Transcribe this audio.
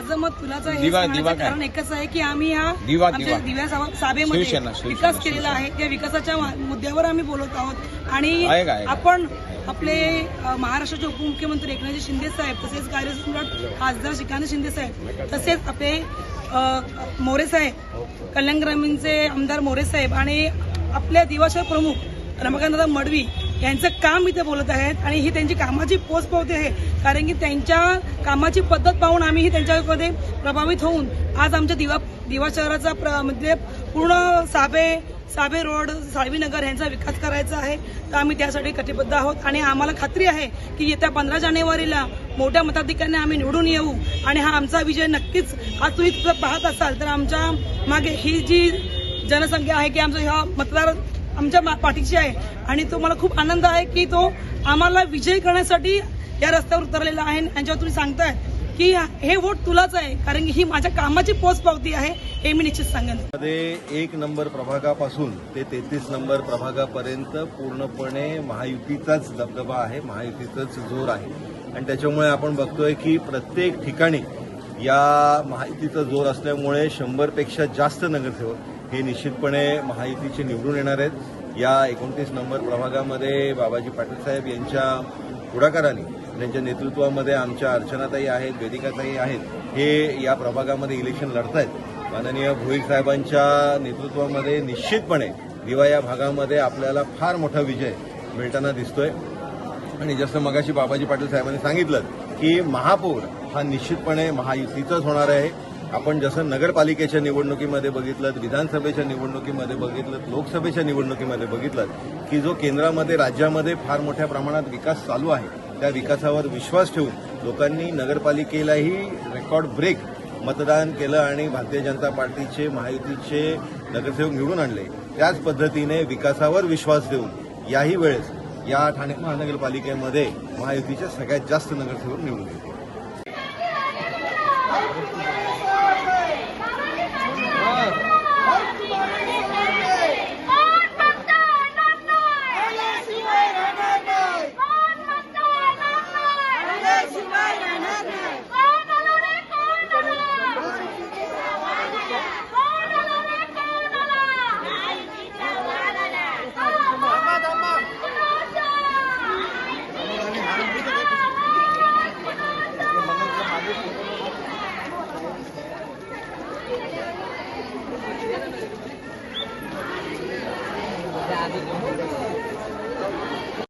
माझं मत तुलाच आहे, कारण एकच आहे की आम्ही आमच्या दिव्या सभेमध्ये विकास केलेला आहे, त्या विकासाच्या मुद्द्यावर आम्ही बोलत आहोत। आणि आपण आपले महाराष्ट्राचे उपमुख्यमंत्री एकनाथ शिंदे साहेब, तसेच कार्यसम्राट खासदार श्रीकांत शिंदे साहेब, तसेच आपले मोरे साहेब, कल्याण ग्रामीणचे आमदार मोरे साहेब आणि आपल्या दिवाशय प्रमुख रमाकांतदादा मडवी यांचं काम इथे बोलत आहेत। आणि ही त्यांची कामाची पोचपावती आहे, कारण की त्यांच्या कामाची पद्धत पाहून आम्ही त्यांच्यामध्ये प्रभावित होऊन आज आमच्या दिवा शहराचा म्हणजे पूर्ण साबे रोड, साळवीनगर यांचा विकास करायचा आहे। तर आम्ही त्यासाठी कटिबद्ध आहोत आणि आम्हाला खात्री आहे की येत्या 15 जानेवारीला मोठ्या मताधिक्याने आम्ही निवडून येऊ आणि हा आमचा विजय नक्कीच। आज तुम्ही पाहत असाल तर आमच्या मागे ही जी जनसंख्या आहे की आमचा हा मतदार आमच्या पाठीशी आहे आणि तो मला खूप आनंद आहे की तो आम्हाला विजय करण्यासाठी या रस्त्यावर उतरलेला आहे। यांच्यावर तुम्ही सांगताय की हे वोट तुलाच आहे, कारण की ही माझ्या कामाची पोचपावती आहे, हे मी निश्चित सांगेन। 1 नंबर प्रभागापासून ते 33 नंबर प्रभागापर्यंत पूर्णपणे महायुतीचाच दबदबा आहे, महायुतीचाच जोर आहे आणि त्याच्यामुळे आपण बघतोय की प्रत्येक ठिकाणी या महायुतीचा जोर असल्यामुळे 100पेक्षा जास्त नगरसेवक हे निश्चितपणे महायुतीचे निवडून येणार आहेत। या 29 नंबर प्रभागामध्ये बाबाजी पाटील साहेब यांच्या पुढाकाराने, त्यांच्या नेतृत्वामध्ये आमच्या अर्चनाताई आहेत, वेदिकाताई आहेत, हे या प्रभागामध्ये इलेक्शन लढतायत। माननीय भोईर साहेबांच्या नेतृत्वामध्ये निश्चितपणे दिवा या भागामध्ये आपल्याला फार मोठा विजय मिळताना दिसतोय। आणि जसं मगाशी बाबाजी पाटील साहेबांनी सांगितलं की महापौर हा निश्चितपणे महायुतीचाच होणार आहे। आपण जसं नगरपालिकेच्या निवडणुकीमध्ये बघितलं, विधानसभेच्या निवडणुकीमध्ये बघितलं, लोकसभेच्या निवडणुकीमध्ये बघितलं की जो केंद्रामध्ये राज्यामध्ये फार मोठ्या प्रमाणात विकास चालू आहे, त्या विकासावर विश्वास ठेवून लोकांनी नगरपालिकेलाही रेकॉर्ड ब्रेक मतदान केलं आणि भारतीय जनता पार्टीचे महायुतीचे नगरसेवक निवडून आणले। त्याच पद्धतीने विकासावर विश्वास देऊन याही वेळेस या ठाणे महानगरपालिकेमध्ये महायुतीचे सगळ्यात जास्त नगरसेवक निवडून येतील।